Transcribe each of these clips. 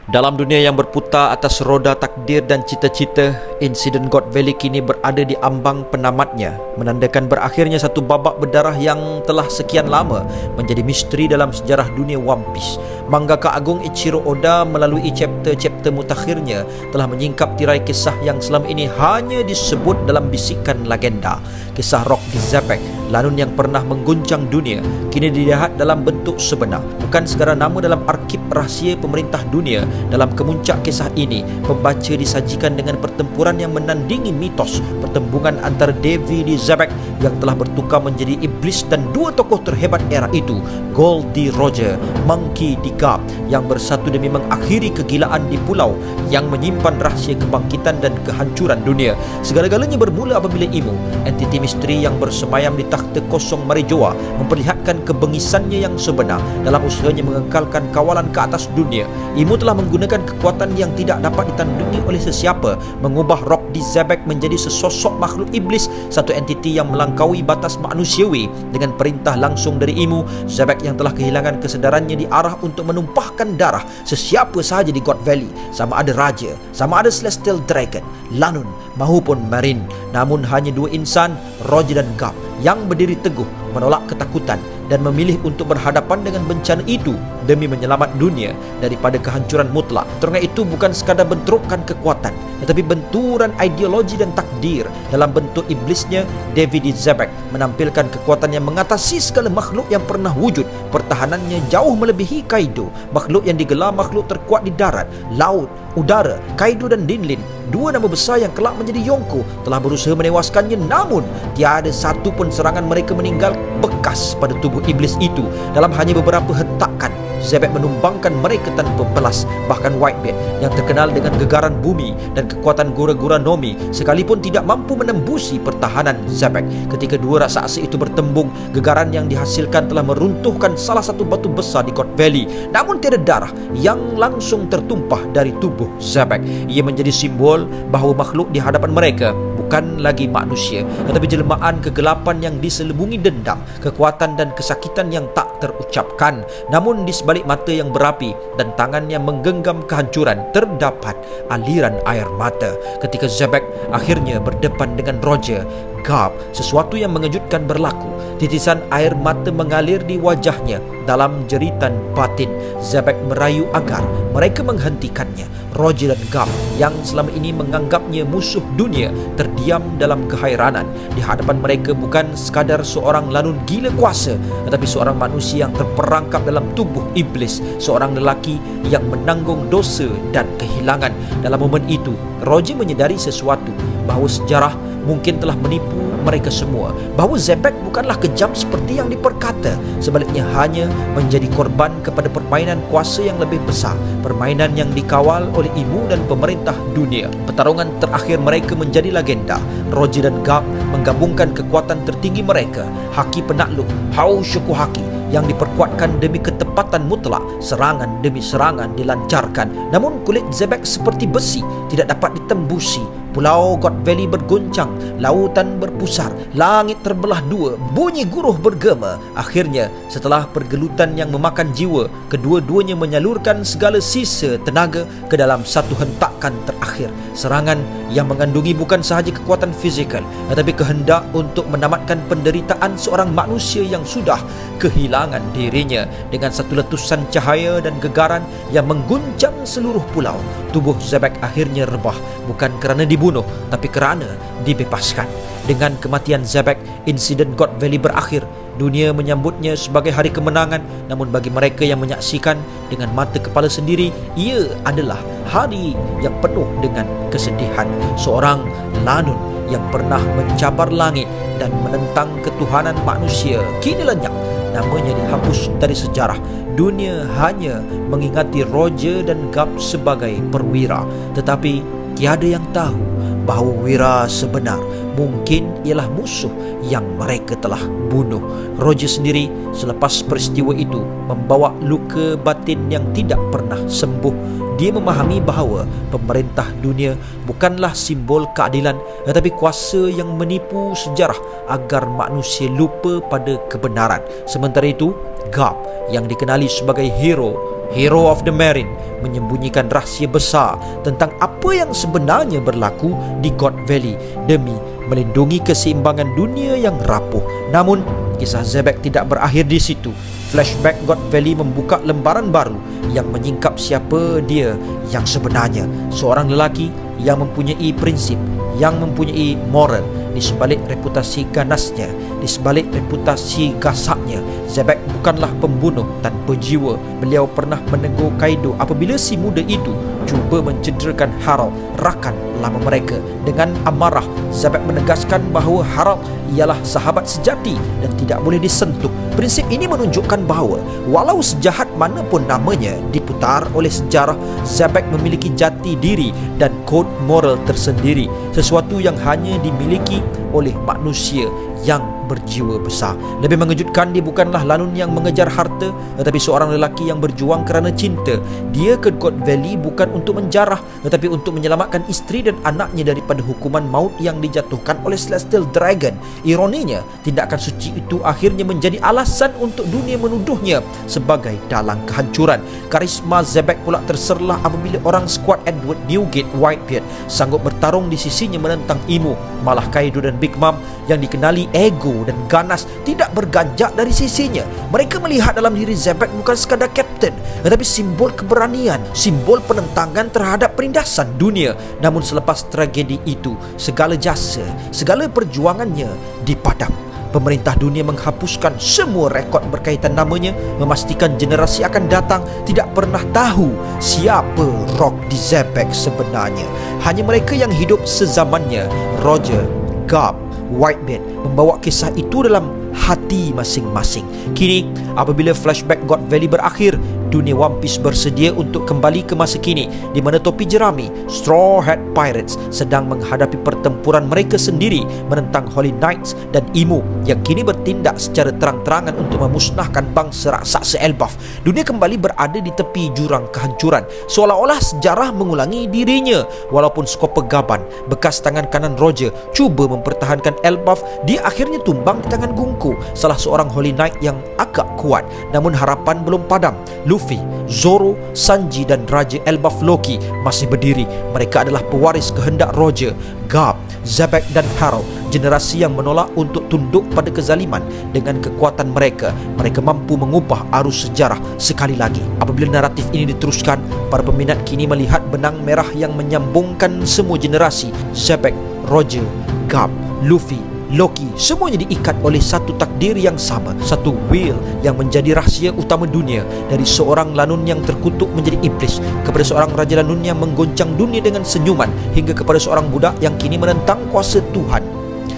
Dalam dunia yang berputar atas roda takdir dan cita-cita, insiden God Valley kini berada di ambang penamatnya, menandakan berakhirnya satu babak berdarah yang telah sekian lama menjadi misteri dalam sejarah dunia One Piece. Mangaka agung Eiichiro Oda melalui chapter-chapter mutakhirnya telah menyingkap tirai kisah yang selama ini hanya disebut dalam bisikan legenda. Kisah Rock di Zepek, lanun yang pernah mengguncang dunia, kini dilihat dalam bentuk sebenar. Bukan sekadar nama dalam arsip rahsia pemerintah dunia. Dalam kemuncak kisah ini, pembaca disajikan dengan pertempuran yang menandingi mitos pertembungan antara Devi di Zebek yang telah bertukar menjadi iblis dan dua tokoh terhebat era itu, Gold di Roger, Monkey di Garp, yang bersatu demi mengakhiri kegilaan di pulau yang menyimpan rahsia kebangkitan dan kehancuran dunia. Segala-galanya bermula apabila Imu, entiti misteri yang bersemayam di takhta kosong Marijoa, memperlihatkan kebengisannya yang sebenar dalam usahanya mengekalkan kawalan ke atas dunia. Imu telah menggunakan kekuatan yang tidak dapat ditandingi oleh sesiapa, mengubah Rock di Zebek menjadi sesosok makhluk iblis, satu entiti yang melangkaui batas manusiawi. Dengan perintah langsung dari Imu, Zebek yang telah kehilangan kesedarannya diarah untuk menumpahkan darah sesiapa sahaja di God Valley, sama ada raja, sama ada Celestial Dragon, Lanun maupun Marine. Namun hanya dua insan, Roger dan Garp, yang berdiri teguh menolak ketakutan dan memilih untuk berhadapan dengan bencana itu demi menyelamat dunia daripada kehancuran mutlak. Kerana itu bukan sekadar bentrokan kekuatan, tetapi benturan ideologi dan takdir. Dalam bentuk iblisnya, David Zebek menampilkan kekuatan yang mengatasi segala makhluk yang pernah wujud. Pertahanannya jauh melebihi Kaido, makhluk yang digelar makhluk terkuat di darat, laut, udara. Kaido dan Dinlin, dua nama besar yang kelak menjadi Yonko, telah berusaha menewaskannya, namun tiada satu pun serangan mereka meninggal bekas pada tubuh iblis itu. Dalam hanya beberapa hentakan, Zebek menumbangkan mereka tanpa belas. Bahkan Whitebeard yang terkenal dengan gegaran bumi dan kekuatan Gura-Gura Nomi sekalipun tidak mampu menembusi pertahanan Zebek. Ketika dua raksasa itu bertembung, gegaran yang dihasilkan telah meruntuhkan salah satu batu besar di God Valley. Namun tiada darah yang langsung tertumpah dari tubuh Zebek. Ia menjadi simbol bahawa makhluk di hadapan mereka bukan lagi manusia, tetapi jelmaan kegelapan yang diselubungi dendam, kekuatan dan kesakitan yang tak terucapkan. Namun di sebalik mata yang berapi dan tangan yang menggenggam kehancuran, terdapat aliran air mata. Ketika Zebek akhirnya berdepan dengan Roger, Garp, sesuatu yang mengejutkan berlaku. Titisan air mata mengalir di wajahnya. Dalam jeritan batin, Zebek merayu agar mereka menghentikannya. Roger dan Garp yang selama ini menganggapnya musuh dunia terdiam dalam kehairanan. Di hadapan mereka bukan sekadar seorang lanun gila kuasa, tetapi seorang manusia yang terperangkap dalam tubuh iblis, seorang lelaki yang menanggung dosa dan kehilangan. Dalam momen itu, Roger menyedari sesuatu, bahawa sejarah mungkin telah menipu mereka semua, bahawa Zebek bukanlah kejam seperti yang diperkata. Sebaliknya hanya menjadi korban kepada permainan kuasa yang lebih besar, permainan yang dikawal oleh Imu dan pemerintah dunia. Pertarungan terakhir mereka menjadi legenda. Roger dan Garp menggabungkan kekuatan tertinggi mereka, haki penakluk, Hau Shoku Haki, yang diperkuatkan demi ketepatan mutlak. Serangan demi serangan dilancarkan, namun kulit Zebek seperti besi, tidak dapat ditembusi. Pulau God Valley bergoncang, lautan berpusar, langit terbelah dua, bunyi guruh bergema. Akhirnya, setelah pergelutan yang memakan jiwa, kedua-duanya menyalurkan segala sisa tenaga ke dalam satu hentakan terakhir. Serangan yang mengandungi bukan sahaja kekuatan fizikal, tetapi kehendak untuk menamatkan penderitaan seorang manusia yang sudah kehilangan dirinya. Dengan satu letusan cahaya dan gegaran yang mengguncang seluruh pulau, tubuh Zebek akhirnya rebah, bukan kerana dibunuh, tapi kerana dibebaskan. Dengan kematian Zebek, insiden God Valley berakhir. Dunia menyambutnya sebagai hari kemenangan, namun bagi mereka yang menyaksikan dengan mata kepala sendiri, ia adalah hari yang penuh dengan kesedihan. Seorang lanun yang pernah mencabar langit dan menentang ketuhanan manusia kini lenyap, namanya dihapus dari sejarah. Dunia hanya mengingati Roger dan Garp sebagai perwira, tetapi tiada yang tahu bahawa wira sebenar mungkin ialah musuh yang mereka telah bunuh. Roger sendiri selepas peristiwa itu membawa luka batin yang tidak pernah sembuh. Dia memahami bahawa pemerintah dunia bukanlah simbol keadilan, tetapi kuasa yang menipu sejarah agar manusia lupa pada kebenaran. Sementara itu, Garp yang dikenali sebagai hero Hero of the Marine, menyembunyikan rahsia besar tentang apa yang sebenarnya berlaku di God Valley demi melindungi keseimbangan dunia yang rapuh. Namun, kisah Zebek tidak berakhir di situ. Flashback God Valley membuka lembaran baru yang menyingkap siapa dia yang sebenarnya. Seorang lelaki yang mempunyai prinsip, yang mempunyai moral. Di sebalik reputasi ganasnya, di sebalik reputasi gasaknya, Zebek bukanlah pembunuh tanpa jiwa. Beliau pernah menegur Kaido apabila si muda itu cuba mencederakan Harald, rakan lama mereka. Dengan amarah, Zebek menegaskan bahawa Harald ialah sahabat sejati dan tidak boleh disentuh. Prinsip ini menunjukkan bahawa walau sejahat manapun namanya diputar oleh sejarah, Zebek memiliki jati diri dan kod moral tersendiri, sesuatu yang hanya dimiliki oleh manusia yang berjiwa besar. Lebih mengejutkan, dia bukanlah lanun yang mengejar harta, tetapi seorang lelaki yang berjuang kerana cinta. Dia ke God Valley bukan untuk menjarah, tetapi untuk menyelamatkan isteri dan anaknya daripada hukuman maut yang dijatuhkan oleh Celestial Dragon. Ironinya, tindakan suci itu akhirnya menjadi alasan untuk dunia menuduhnya sebagai dalang kehancuran. Karisma Zebek pula terserlah apabila orang skuad Edward Newgate Whitebeard sanggup bertarung di sisinya menentang Imo. Malah Kaido dan Big Mom yang dikenali ego dan ganas tidak berganjak dari sisinya. Mereka melihat dalam diri Zebek bukan sekadar kapten, tetapi simbol keberanian, simbol penentangan terhadap perindasan dunia. Namun selepas tragedi itu, segala jasa, segala perjuangannya dipadam. Pemerintah dunia menghapuskan semua rekod berkaitan namanya, memastikan generasi akan datang tidak pernah tahu siapa Rock di Zebek sebenarnya. Hanya mereka yang hidup sezamannya, Roger, Garp, Whitebeard, membawa kisah itu dalam hati masing-masing. Kini, apabila flashback God Valley berakhir, dunia One Piece bersedia untuk kembali ke masa kini, di mana topi jerami Straw Hat Pirates sedang menghadapi pertempuran mereka sendiri menentang Holy Knights dan Imo yang kini bertindak secara terang-terangan untuk memusnahkan bangsa raksasa Elbaf. Dunia kembali berada di tepi jurang kehancuran, seolah-olah sejarah mengulangi dirinya. Walaupun Skopper Gaban, bekas tangan kanan Roger, cuba mempertahankan Elbaf, dia akhirnya tumbang di tangan Gunko, salah seorang Holy Knight yang agak kuat. Namun harapan belum padam. Luffy, Zoro, Sanji dan Raja Elbaf Loki masih berdiri. Mereka adalah pewaris kehendak Roger, Garp, Zebek dan Harald. Generasi yang menolak untuk tunduk pada kezaliman. Dengan kekuatan mereka, mereka mampu mengubah arus sejarah sekali lagi. Apabila naratif ini diteruskan, para peminat kini melihat benang merah yang menyambungkan semua generasi. Zebek, Roger, Garp, Luffy, Loki, semuanya diikat oleh satu takdir yang sama, satu will yang menjadi rahsia utama dunia. Dari seorang lanun yang terkutuk menjadi iblis, kepada seorang raja lanun yang menggoncang dunia dengan senyuman, hingga kepada seorang budak yang kini menentang kuasa Tuhan.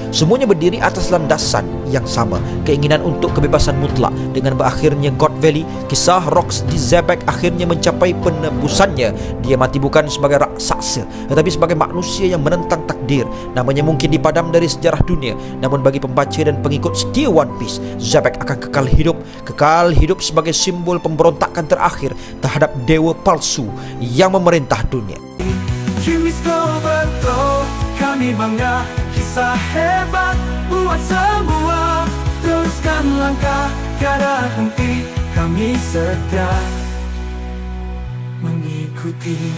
Semuanya berdiri atas landasan yang sama, keinginan untuk kebebasan mutlak. Dengan berakhirnya God Valley, kisah Rocks di Zebek akhirnya mencapai penebusannya. Dia mati bukan sebagai raksasa, tetapi sebagai manusia yang menentang takdir. Namanya mungkin dipadam dari sejarah dunia, namun bagi pembaca dan pengikut setia One Piece, Zebek akan kekal hidup sebagai simbol pemberontakan terakhir terhadap dewa palsu yang memerintah dunia. Kami bangga, kisah hebat buat semua. Teruskan langkah, tiada henti. Kami setia mengikuti.